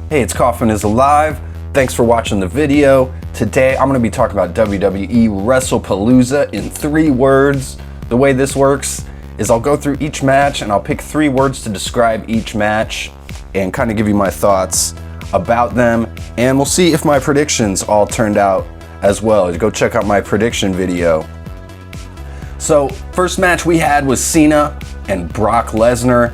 Hey, it's Coffin is Alive. Thanks for watching the video. Today I'm going to be talking about WWE Wrestlepalooza in 3 words. The way this works is I'll go through each match and I'll pick 3 words to describe each match and kind of give you my thoughts about them, and we'll see if my predictions all turned out as well. Go check out my prediction video. So first match we had was Cena and Brock Lesnar.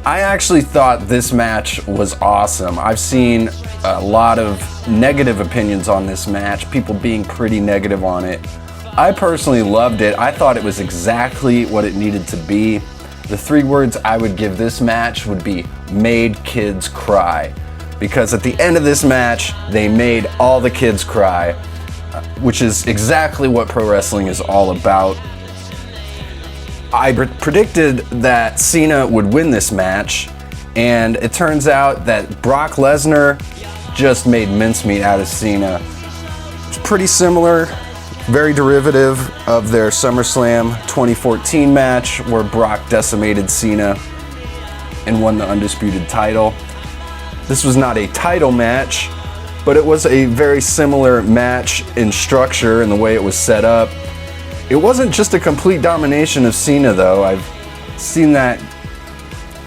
I actually thought this match was awesome. I've seen a lot of negative opinions on this match, people being pretty negative on it. I personally loved it. I thought it was exactly what it needed to be. The 3 words I would give this match would be made kids cry. Because at the end of this match, they made all the kids cry, which is exactly what pro wrestling is all about. I predicted that Cena would win this match, and it turns out that Brock Lesnar just made mincemeat out of Cena. It's pretty similar, very derivative of their SummerSlam 2014 match where Brock decimated Cena and won the undisputed title. This was not a title match, but it was a very similar match in structure and the way it was set up. It wasn't just a complete domination of Cena, though. I've seen that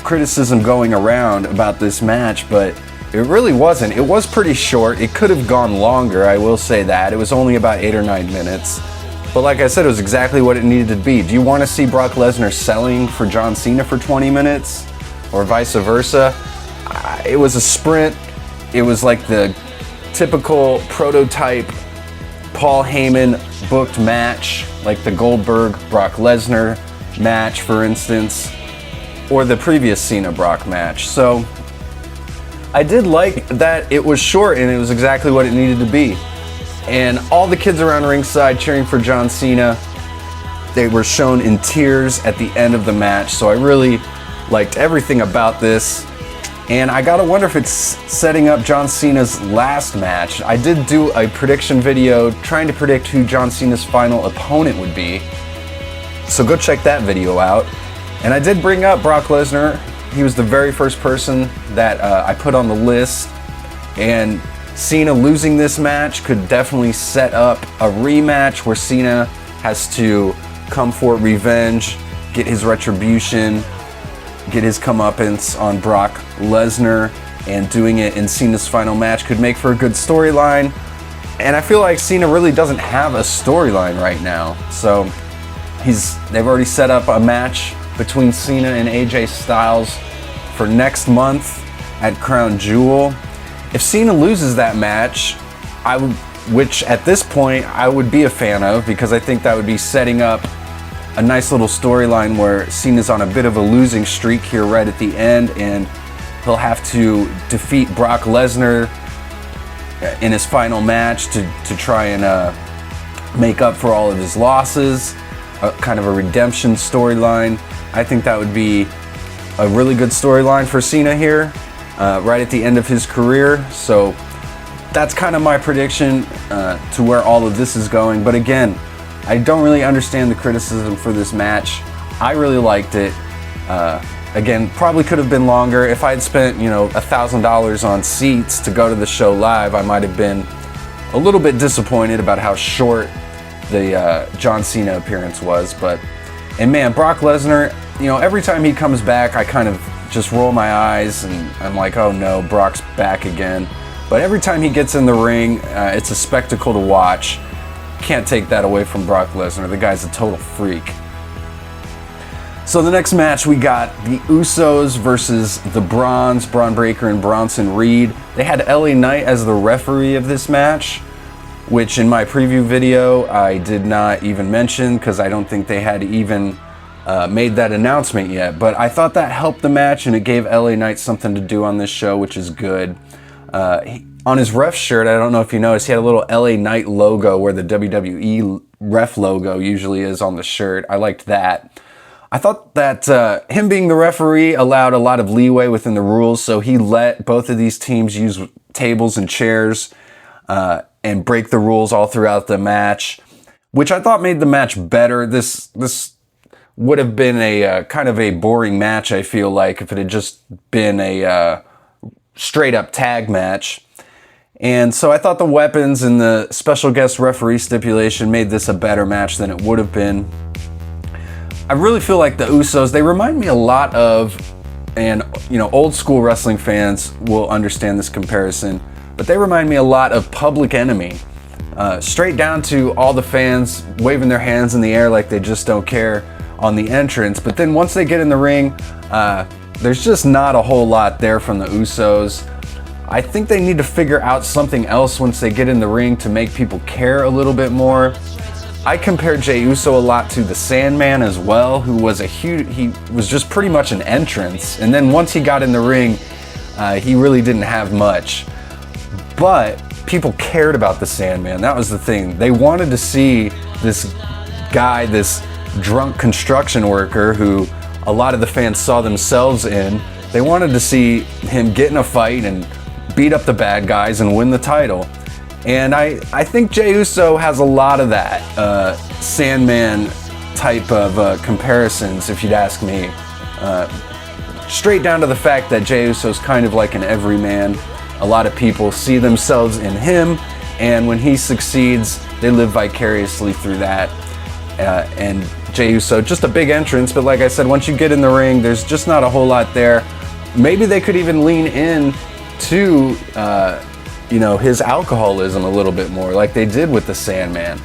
criticism going around about this match, but it really wasn't. It was pretty short. It could have gone longer, I will say that. It was only about 8 or 9 minutes. But like I said, it was exactly what it needed to be. Do you want to see Brock Lesnar selling for John Cena for 20 minutes? Or vice versa? It was a sprint. It was like the typical prototype Paul Heyman booked match, like the Goldberg-Brock Lesnar match, for instance, or the previous Cena-Brock match. So I did like that it was short and it was exactly what it needed to be. And all the kids around ringside cheering for John Cena, they were shown in tears at the end of the match. So I really liked everything about this. And I gotta wonder if it's setting up John Cena's last match. I did do a prediction video trying to predict who John Cena's final opponent would be. So go check that video out. And I did bring up Brock Lesnar. He was the very first person that I put on the list. And Cena losing this match could definitely set up a rematch where Cena has to come for revenge, get his retribution, get his comeuppance on Brock Lesnar, and doing it in Cena's final match could make for a good storyline. And I feel like Cena really doesn't have a storyline right now. So they've already set up a match between Cena and AJ Styles for next month at Crown Jewel. If Cena loses that match, which at this point I would be a fan of, because I think that would be setting up a nice little storyline where Cena's on a bit of a losing streak here right at the end, and he'll have to defeat Brock Lesnar in his final match to try and make up for all of his losses, kind of a redemption storyline. I think that would be a really good storyline for Cena here, right at the end of his career. So that's kind of my prediction to where all of this is going. But again, I don't really understand the criticism for this match. I really liked it. Again, probably could have been longer. If I had spent, $1,000 on seats to go to the show live, I might have been a little bit disappointed about how short the John Cena appearance was. And man, Brock Lesnar, every time he comes back, I kind of just roll my eyes and I'm like, oh no, Brock's back again. But every time he gets in the ring, it's a spectacle to watch. Can't take that away from Brock Lesnar. The guy's a total freak. So the next match, we got the Usos versus the Braun Breaker and Bronson Reed. They had LA Knight as the referee of this match, which in my preview video I did not even mention because I don't think they had even made that announcement yet. But I thought that helped the match and it gave LA Knight something to do on this show, which is good. On his ref shirt, I don't know if you noticed, he had a little LA Knight logo where the WWE ref logo usually is on the shirt. I liked that. I thought that him being the referee allowed a lot of leeway within the rules, so he let both of these teams use tables and chairs and break the rules all throughout the match, which I thought made the match better. This would have been a kind of a boring match, I feel like, if it had just been a straight up tag match. And so I thought the weapons and the special guest referee stipulation made this a better match than it would have been. I really feel like the Usos, they remind me a lot of, and old school wrestling fans will understand this comparison, but they remind me a lot of Public Enemy. Straight down to all the fans waving their hands in the air like they just don't care on the entrance. But then once they get in the ring, there's just not a whole lot there from the Usos. I think they need to figure out something else once they get in the ring to make people care a little bit more. I compare Jey Uso a lot to the Sandman as well, who was he was just pretty much an entrance. And then once he got in the ring, he really didn't have much. But people cared about the Sandman. That was the thing. They wanted to see this guy, this drunk construction worker who a lot of the fans saw themselves in. They wanted to see him get in a fight and beat up the bad guys and win the title. And I think Jey Uso has a lot of that Sandman type of comparisons, if you'd ask me. Straight down to the fact that Jey Uso's kind of like an everyman. A lot of people see themselves in him, and when he succeeds, they live vicariously through that. And Jey Uso, just a big entrance, but like I said, once you get in the ring, there's just not a whole lot there. Maybe they could even lean in to his alcoholism a little bit more, like they did with the Sandman,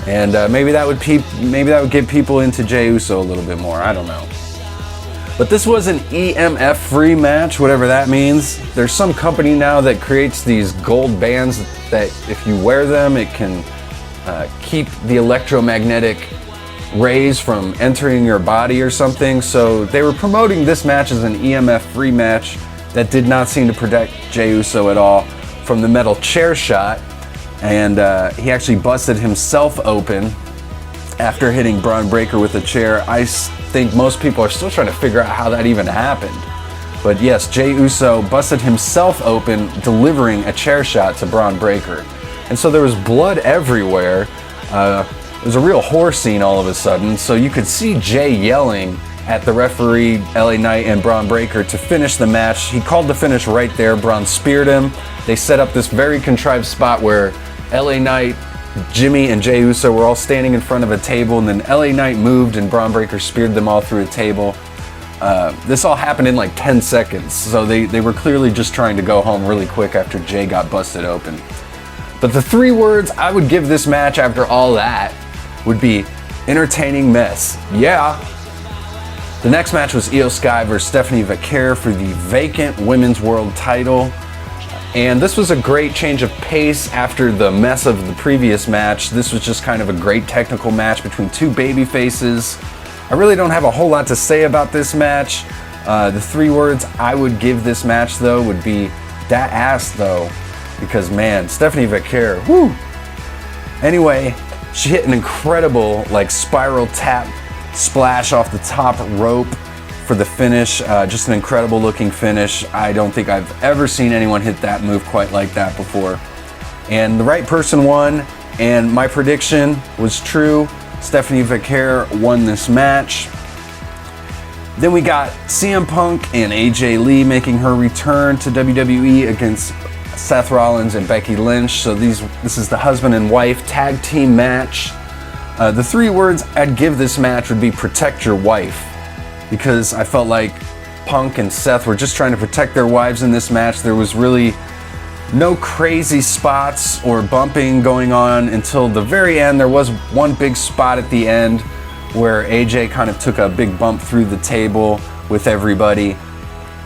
and maybe that would get people into Jey Uso a little bit more. I don't know. But this was an EMF-free match, whatever that means. There's some company now that creates these gold bands that if you wear them, it can keep the electromagnetic rays from entering your body or something. So they were promoting this match as an EMF-free match that did not seem to protect Jey Uso at all from the metal chair shot. And he actually busted himself open after hitting Braun Breaker with a chair. I think most people are still trying to figure out how that even happened. But yes, Jey Uso busted himself open delivering a chair shot to Braun Breaker. And so there was blood everywhere. It was a real horror scene all of a sudden. So you could see Jey yelling at the referee, LA Knight and Braun Breaker, to finish the match. He called the finish right there. Braun speared him. They set up this very contrived spot where LA Knight, Jimmy, and Jey Uso were all standing in front of a table, and then LA Knight moved and Braun Breaker speared them all through a table. This all happened in like 10 seconds, so they were clearly just trying to go home really quick after Jey got busted open. But the 3 words I would give this match after all that would be entertaining mess. Yeah. The next match was Io Sky versus Stephanie Vaquer for the vacant Women's World title. And this was a great change of pace after the mess of the previous match. This was just kind of a great technical match between 2 baby faces. I really don't have a whole lot to say about this match. The 3 words I would give this match, though, would be that ass, though. Because, man, Stephanie Vaquer, whoo! Anyway, she hit an incredible, spiral tap splash off the top rope for the finish. Just an incredible looking finish. I don't think I've ever seen anyone hit that move quite like that before. And the right person won, and my prediction was true. Stephanie Vaquer won this match. Then we got CM Punk and AJ Lee making her return to WWE against Seth Rollins and Becky Lynch. So this is the husband and wife tag team match. The 3 words I'd give this match would be protect your wife, because I felt like Punk and Seth were just trying to protect their wives in this match. There was really no crazy spots or bumping going on until the very end. There was one big spot at the end where AJ kind of took a big bump through the table with everybody.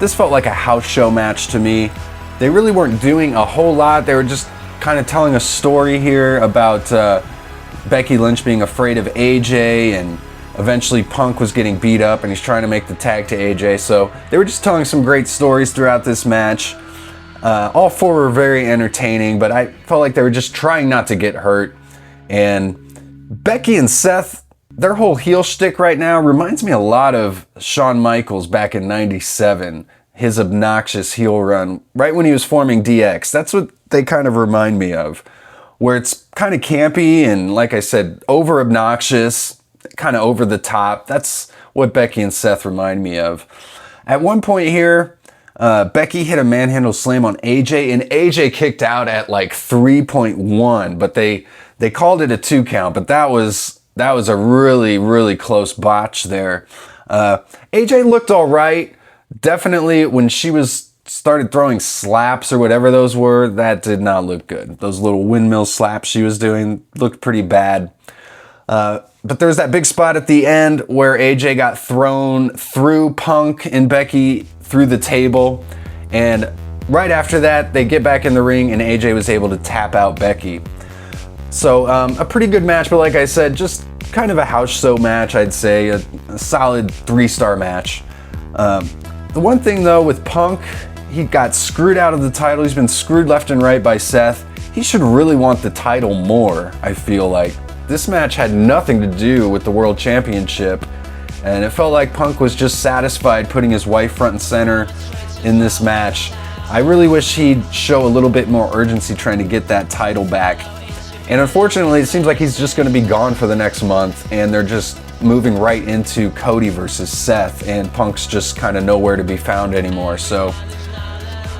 This felt like a house show match to me. They really weren't doing a whole lot. They were just kind of telling a story here about Becky Lynch being afraid of AJ, and eventually Punk was getting beat up and he's trying to make the tag to AJ. So they were just telling some great stories throughout this match. All 4 were very entertaining, but I felt like they were just trying not to get hurt. And Becky and Seth, their whole heel shtick right now reminds me a lot of Shawn Michaels back in '97. His obnoxious heel run, right when he was forming DX. That's what they kind of remind me of, where it's kind of campy and, like I said, over obnoxious, kind of over the top. That's what Becky and Seth remind me of. At one point here, Becky hit a manhandle slam on AJ, and AJ kicked out at like 3.1, but they called it a 2 count, but that was a really, really close botch there. AJ looked all right. Definitely when she started throwing slaps or whatever those were, that did not look good. Those little windmill slaps she was doing looked pretty bad. But there was that big spot at the end where AJ got thrown through Punk and Becky through the table. And right after that, they get back in the ring and AJ was able to tap out Becky. So a pretty good match, but like I said, just kind of a house show match, I'd say. A solid 3-star match. The one thing though with Punk, he got screwed out of the title. He's been screwed left and right by Seth. He should really want the title more, I feel like. This match had nothing to do with the World Championship, and it felt like Punk was just satisfied putting his wife front and center in this match. I really wish he'd show a little bit more urgency trying to get that title back. And unfortunately, it seems like he's just going to be gone for the next month, and they're just moving right into Cody versus Seth, and Punk's just kind of nowhere to be found anymore. So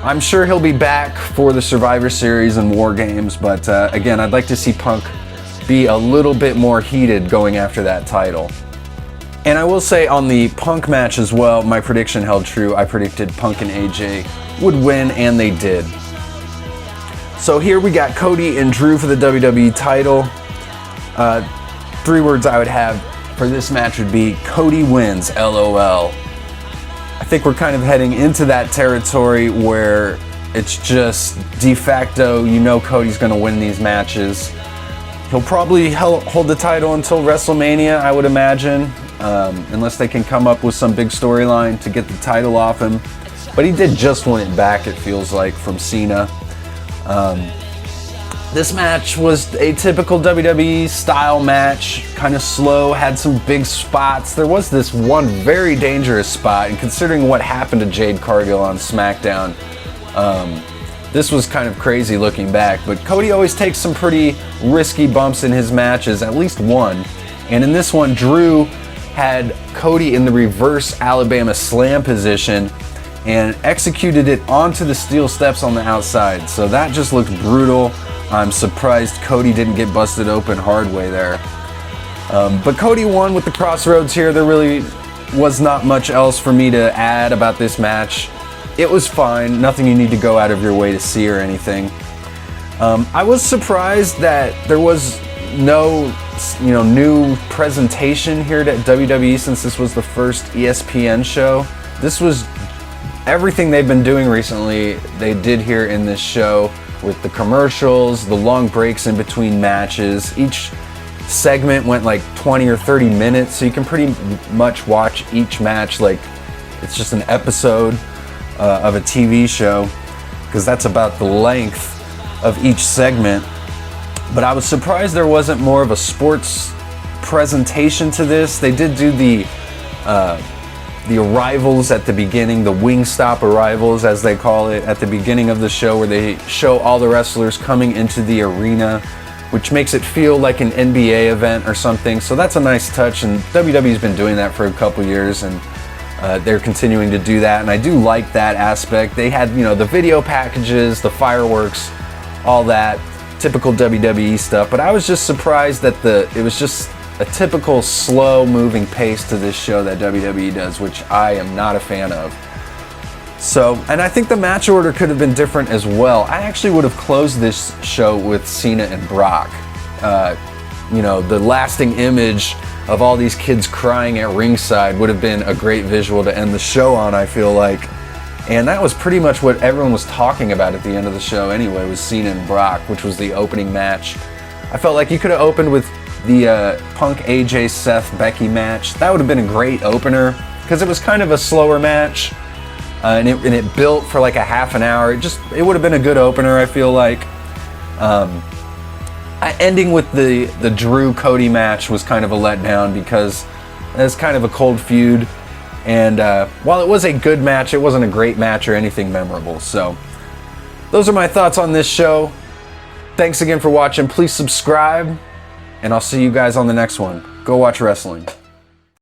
I'm sure he'll be back for the Survivor Series and War Games, but again, I'd like to see Punk be a little bit more heated going after that title. And I will say on the Punk match as well, my prediction held true. I predicted Punk and AJ would win, and they did. So here we got Cody and Drew for the WWE title. 3 words I would have for this match would be Cody wins, LOL. I think we're kind of heading into that territory where it's just de facto, you know Cody's going to win these matches. He'll probably hold the title until WrestleMania, I would imagine, unless they can come up with some big storyline to get the title off him. But he did just win it back, it feels like, from Cena. This match was a typical WWE style match, kind of slow, had some big spots. There was this one very dangerous spot, and considering what happened to Jade Cargill on SmackDown, this was kind of crazy looking back. But Cody always takes some pretty risky bumps in his matches, at least one. And in this one, Drew had Cody in the reverse Alabama slam position and executed it onto the steel steps on the outside. So that just looked brutal. I'm surprised Cody didn't get busted open hard way there. But Cody won with the Crossroads here. There really was not much else for me to add about this match. It was fine, nothing you need to go out of your way to see or anything. I was surprised that there was no, new presentation here at WWE since this was the first ESPN show. This was everything they've been doing recently, they did here in this show with the commercials, the long breaks in between matches. Each segment went like 20 or 30 minutes, so you can pretty much watch each match like it's just an episode of a TV show, because that's about the length of each segment. But I was surprised there wasn't more of a sports presentation to this. They did do the arrivals at the beginning, the Wingstop arrivals as they call it, at the beginning of the show, where they show all the wrestlers coming into the arena, which makes it feel like an NBA event or something. So that's a nice touch, and WWE's been doing that for a couple years, and they're continuing to do that, and I do like that aspect. They had, the video packages, the fireworks, all that typical WWE stuff, but I was just surprised that it was just a typical slow moving pace to this show that WWE does, which I am not a fan of. So, and I think the match order could have been different as well. I actually would have closed this show with Cena and Brock. The lasting image of all these kids crying at ringside would have been a great visual to end the show on, I feel like. And that was pretty much what everyone was talking about at the end of the show anyway, was Cena and Brock, which was the opening match. I felt like you could have opened with the Punk, AJ, Seth, Becky match. That would have been a great opener, because it was kind of a slower match, and it built for like a half an hour. It would have been a good opener, I feel like. Ending with the Drew Cody match was kind of a letdown, because it's kind of a cold feud, and while it was a good match, it wasn't a great match or anything memorable. So those are my thoughts on this show. Thanks again for watching. Please subscribe, and I'll see you guys on the next one. Go watch wrestling.